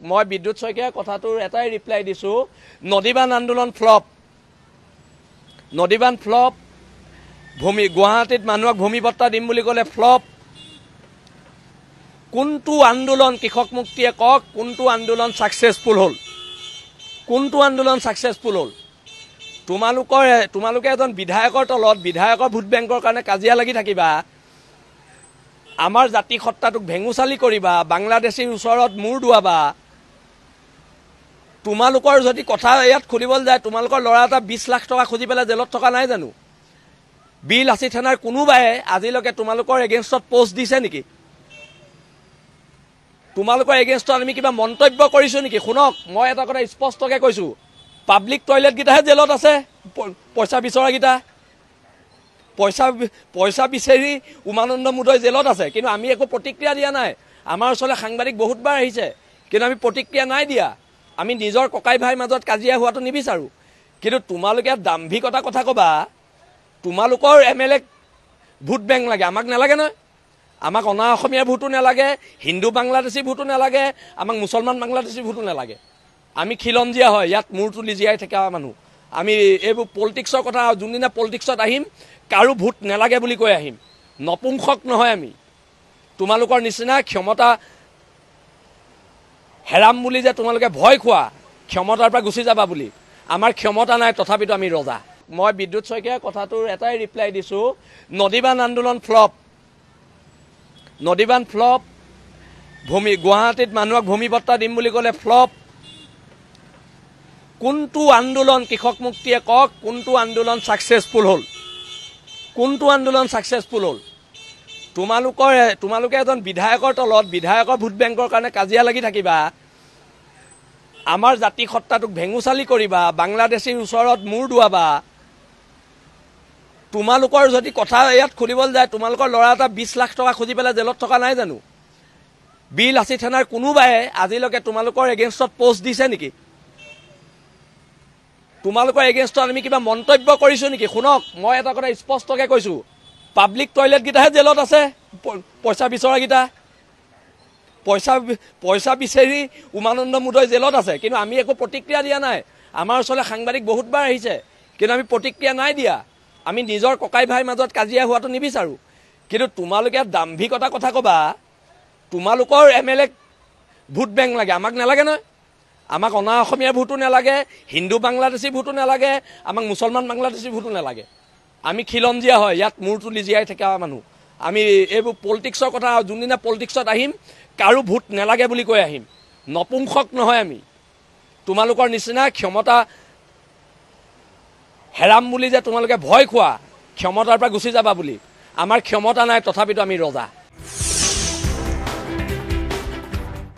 মই বিদ্যুৎ শইকীয়াৰ কথাটোৰ এটাই ৰিপ্লাই দিছো নদীবান আন্দোলন ফ্লপ নদীবান ফ্লপ গুৱাহাটীত মানুহক ভূমি পট্টা দিম বুলি ক'লে ফ্লপ কোনটো আন্দোলন কৃষক মুক্তিয়ে কক কোনটো আন্দোলন সাকসেসফুল হল কোনটো আন্দোলন সাকসেসফুল হল তোমালোকে এজন বিধায়কৰ তলত বিধায়কৰ ভোট বেংকৰ কাৰণে কাজিয়া লাগি থাকিবা আমাৰ জাতি সত্তাটোক ভেঙুচালি কৰিবা বাংলাদেশীৰ ওচৰত মূৰ দুৱাবা তোমালোকৰ যদি কথা ইয়াত খুলিবল যায় তোমালোকৰ লৰা এটা 20 লাখ টকা খুজি পেলাই জেলত থকা নাই জানো বিল আসি থানাৰ কোনোবাই আজিলৈকে তোমালোকৰ এগেইনষ্টত পোষ্ট দিছে নেকি তোমালোকৰ এগেইনষ্টত আমি কিবা মন্তব্য কৰিছো নেকি শুনক মই এটা কথা স্পষ্টকৈ কৈছো পাব্লিক টয়লেট গিটাহে জেলত আছে পইচা বিচৰা গিটা পইচা বিচাৰি উমানন্দ মুদৈ জেলত আছে কিন্তু আমি একো প্ৰতিক্ৰিয়া দিয়া নাই আমাৰ ওচৰলৈ সাংবাদিক বহুতবাৰ আহিছে কিন্তু আমি প্ৰতিক্ৰিয়া নাই দিয়া আমি নিজৰ ককাই ভাইৰ মাজত কাজিয়া হোৱাটো নিবিচাৰো কিন্তু তোমালোকে দাম্ভিকতা কথা কবা তোমালোকৰ এমএলএ ভোট বেংক লাগে আমাক নালাগে নহয় আমাক অনা অসমীয়া ভোটো নালাগে হিন্দু বাংলাদেশী ভোটো নালাগে আমাক মুছলমান বাংলাদেশী ভোটো নালাগে আমি খিলঞ্জীয়া হয় ইয়াত মূৰ তুলি জীয়াই থকা মানুহ আমি এইবোৰ পলিটিক্সৰ কথা যোনদিনা পলিটিক্সত আহিম কাৰো ভোট নালাগে বুলি কৈ আহিম নপুংসক নহয় আমি তোমালোকৰ নিচিনা ক্ষমতা হেৰাম বুলি যে তোমালোকে ভয় খোৱা ক্ষমতাৰ পৰা গুচি যাবা বুলি আমাৰ ক্ষমতা নাই তথাপিতো আমি ৰজা মই বিদ্যুৎ শইকীয়াৰ কথাটোৰ এটাই ৰিপ্লাই দিছো নদীবান আন্দোলন ফ্লপ নদীবান ফ্লপ গুৱাহাটীত মানুহক ভূমি পট্টা দিম বুলি ক'লে ফ্লপ কোনটো আন্দোলন কৃষক মুক্তিয়ে কক কোনটো আন্দোলন সাকসেসফুল হল কোনটো আন্দোলন সাকসেসফুল হল তোমালোকে এজন বিধায়কৰ তলত বিধায়কৰ ভোট বেংকৰ কাৰণে কাজিয়া লাগি থাকিবা আমাৰ জাতি সত্তাটোক ভেঙুচালি কৰিবা বাংলাদেশীৰ ওচৰত মূৰ দুৱাবা তোমালোকৰ যদি কথা ইয়াত খুলিবল যায় তোমালোকৰ লৰা এটা 20 লাখ টকা খুজি পেলাই জেলত থকা নাই জানো বিল আসি থানাৰ কোনোবাই আজিলৈকে তোমালোকৰ এগেইনষ্টত পোষ্ট দিছে নেকি তোমালোকৰ এগেইনষ্টত আমি কিবা মন্তব্য কৰিছো নেকি শুনক মই এটা কথা স্পষ্টকৈ কৈছো পাব্লিক টয়লেট গিটাহে জেলত আছে পইচা বিচৰা গিটা পইচা বিচাৰি উমানন্দ মুদৈ জেলত আছে কিন্তু আমি একো প্ৰতিক্ৰিয়া দিয়া নাই আমাৰ ওচৰলৈ সাংবাদিক বহুতবাৰ আহিছে কিন্তু আমি প্ৰতিক্ৰিয়া নাই দিয়া আমি নিজৰ ককাই ভাইৰ মাজত কাজিয়া হোৱাটো নিবিচাৰো কিন্তু তোমালোকে দাম্ভিকতা কথা কবা তোমালোকৰ এমএলএ ভোট বেংক লাগে আমাক নালাগে নহয় আমাক অনা অসমীয়া ভোটো নালাগে হিন্দু বাংলাদেশী ভোটো নালাগে আমাক মুছলমান বাংলাদেশী ভোটো নালাগে আমি খিলঞ্জীয়া হয় ইয়াত মূৰ তুলি জীয়াই থকা মানুহ আমি এইবোৰ পলিটিক্সৰ কথা যোনদিনা পলিটিক্সত আহিম কাৰো ভোট নালাগে বুলি কৈ আহিম নপুংসক নহয় আমি তোমালোকৰ নিচিনা ক্ষমতা হেৰাম বুলি যে তোমালোকে ভয় খোৱা ক্ষমতাৰ পৰা গুচি যাবা বুলি আমাৰ ক্ষমতা নাই তথাপিতো আমি ৰজা